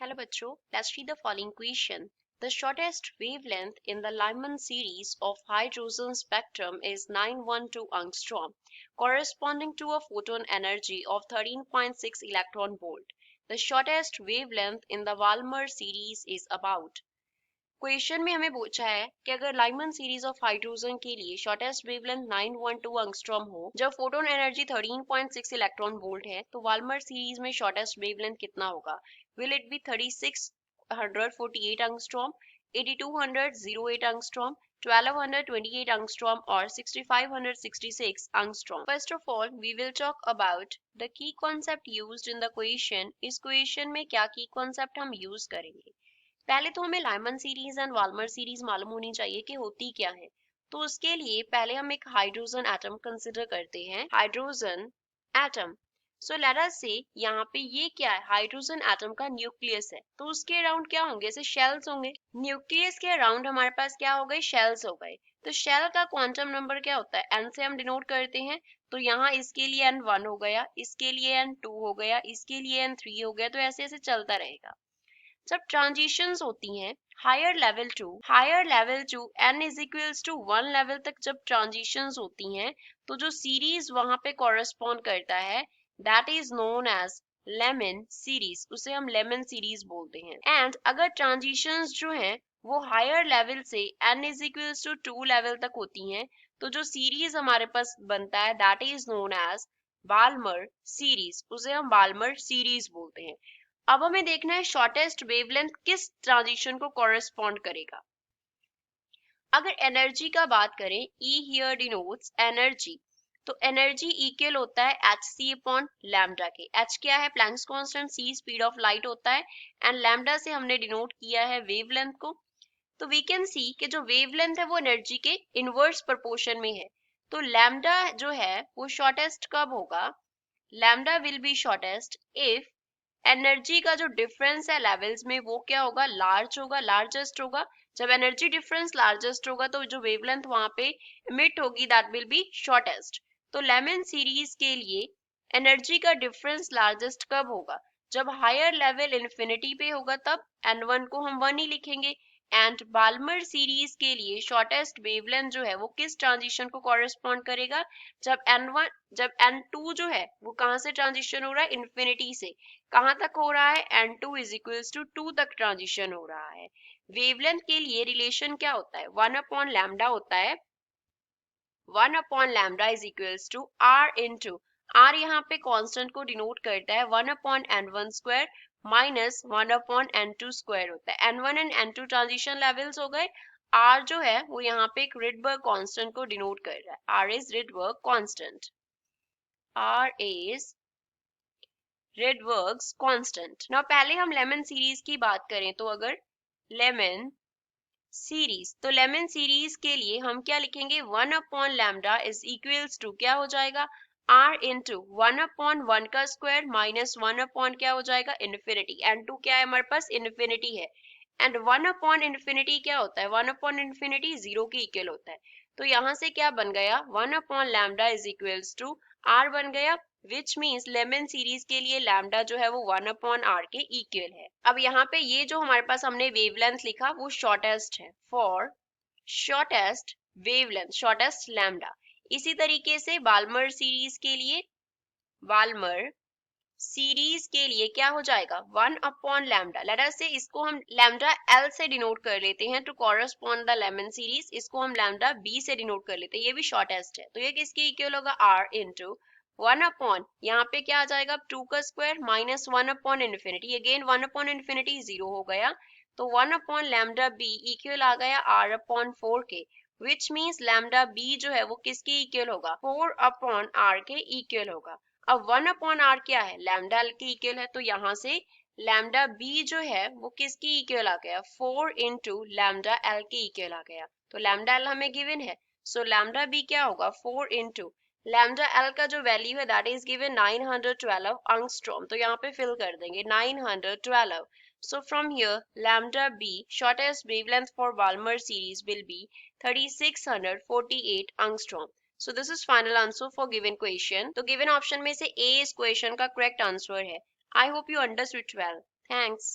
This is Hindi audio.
Hello bachcho, let's read the following question. The shortest wavelength in the Lyman series of hydrogen spectrum is 912 angstrom, corresponding to a photon energy of 13.6 electron volt. The shortest wavelength in the Walmer series is about. Question में हमें पूछा है कि अगर लाइमन सीरीज ऑफ हाइड्रोजन के लिए शॉर्टेस्ट वेवलेंथ 912 एंगस्ट्रॉम हो जब फोटोन एनर्जी 13.6 इलेक्ट्रॉन वोल्ट है तो वाल्मर सीरीज में शॉर्टेस्ट वेवलेंथ कितना होगा? Will it be 3648 angstrom, 8208 angstrom, 1228 angstrom or 6566 angstrom? First of all, we will talk about the key concept used in the question. इस question में क्या key concept हम use करेंगे? पहले तो हमें लाइमन सीरीज एंड वाल्मर सीरीज मालूम होनी चाहिए कि होती क्या है। तो उसके लिए पहले हम एक हाइड्रोजन एटम कंसिडर करते हैं, hydrogen atom. So let us से यहाँ पे ये क्या है, हाइड्रोजन एटम का न्यूक्लियस है। तो उसके अराउंड क्या होंगे, ऐसे शेल्स होंगे। न्यूक्लियस के अराउंड हमारे पास क्या हो गए, शेल्स हो गए। तो शेल का क्वांटम नंबर क्या होता है, एन से हम डिनोट करते हैं। तो यहाँ इसके लिए n1 हो गया, इसके लिए n2 हो गया, इसके लिए n3 हो गया। तो ऐसे ऐसे चलता रहेगा। जब ट्रांजिशंस होती हैं higher level to n is equals to 1 level तक जब ट्रांजिशंस होती हैं तो जो सीरीज वहां पे कॉरेस्पॉन्ड करता है that is known as Lyman series, उसे हम लेमन सीरीज बोलते हैं। एंड अगर ट्रांजिशंस जो हैं वो हायर लेवल से n is equals to 2 level तक होती हैं तो जो सीरीज हमारे पास बनता है that is known as Balmer series, उसे हम बाल्मर सीरीज बोलते हैं। अब हमें देखना है शॉर्टेस्ट वेवलेंथ किस ट्रांजिशन को कॉरेस्पॉन्ड करेगा। अगर एनर्जी का बात करें, E हियर डिनोट्स एनर्जी, तो एनर्जी इक्वल होता है hc अपॉन लैम्डा के। h क्या है, Planck's constant, c speed of light होता है एंड लैम्डा से हमने डिनोट किया है वेवलेंथ को। तो वी कैन सी कि जो वेवलेंथ है वो एनर्जी के इनवर्स प्रोपोर्शन में है। तो लैम्डा जो है वो शॉर्टेस्ट कब होगा, lambda will be shortest if energy का जो डिफरेंस है लेवल्स में वो क्या होगा, लार्ज होगा, लार्जेस्ट होगा। जब एनर्जी डिफरेंस लार्जेस्ट होगा तो जो वेवलेंथ वहां पे इमिट होगी दैट विल बी शॉर्टेस्ट। तो लेमन सीरीज के लिए एनर्जी का डिफरेंस लार्जेस्ट कब होगा, जब हायर लेवल इन्फिनिटी पे होगा, तब n1 को हम 1 ही लिखेंगे। एंड बाल्मर सीरीज के लिए शॉर्टेस्ट वेवलेंथ जो है वो किस ट्रांजिशन को कॉरेस्पॉन्ड करेगा, जब n2 जो है वो कहां से ट्रांजिशन हो रहा है, इन्फिनिटी से कहां तक हो रहा है, n2 इज इक्वल्स टू 2 तक ट्रांजिशन हो रहा है। वेवलेंथ के लिए रिलेशन क्या होता है, 1 अपॉन लैम्डा होता है। 1 upon lambda is equals to r into r, यहाँ पे कांस्टेंट को डिनोट करता है 1 upon n1 square minus 1 upon n2 square होता है। n1 and n2 transition levels हो गए। r जो है वो यहाँ पे एक रिडबर्ग कांस्टेंट को डिनोट कर रहा है, r is Rydberg constant, r is Rydberg's constant. Now पहले हम लेमन सीरीज की बात करें तो अगर लेमन सीरीज, तो लेमन सीरीज के लिए हम क्या लिखेंगे, 1 upon lambda is equals to क्या हो जाएगा, r इंटू 1 अपॉन 1 का स्क्वायर माइनस 1 अपॉन क्या हो जाएगा, इन्फिनिटी। एंड 2 क्या है हमारे पास, इन्फिनिटी है। एंड 1 अपॉन इन्फिनिटी क्या होता है, 1 अपॉन इन्फिनिटी 0 के इक्वल होता है। तो यहाँ से क्या बन गया, 1 upon lambda is equals to r बन गया, विच मीन्स लेमन सीरीज के लिए लैम्डा जो है वो 1 अपॉन r के इक्वल है। अब यहाँ पे ये जो हमारे पास हमने वेवलेंथ लिखा वो शॉर्टेस्ट है, for shortest wavelength, shortest lambda. इसी तरीके से बाल्मर सीरीज के लिए, बाल्मर सीरीज के लिए क्या हो जाएगा, 1 अपॉन लैम्डा, लेट अस से इसको हम लैम्डा l से डिनोट कर लेते हैं to correspond the Lyman series, इसको हम लैम्डा b से डिनोट कर लेते हैं, ये भी शॉर्टेस्ट है। तो ये किसके इक्वल होगा, r इंटू 1 अपॉन, यहाँ पे क्या आ जाएगा 2 का square minus 1 upon infinity, again 1 upon infinity 0 हो गया। तो 1 अपॉन लैम्डा b इक्वल आ गया r अपॉन 4 के, विच मीन्स लैम्डा b जो है वो किसके इक्वल होगा, 4 अपॉन r के इक्वल होगा। अब 1 अपॉन r क्या है, लैम्डा l के इक्वल है। तो यहाँ से लैम्डा b जो है वो किसके इक्वल आ गया, 4 इंटू लैम्डा l के इक्वल आ गया। तो लैम्डा l हमें गिवन है, सो लैम्डा b क्या होगा, 4 इंटू लैम्डा l का जो वैल्यू है दैट इज गिवन 912 एंगस्ट्रॉम। तो यहाँ पे फिल कर देंगे 912। So from here lambda b shortest wavelength for Balmer series will be 3648 angstrom. So this is final answer for given question. तो given option में से A इस question का correct answer है। I hope you understood well. Thanks.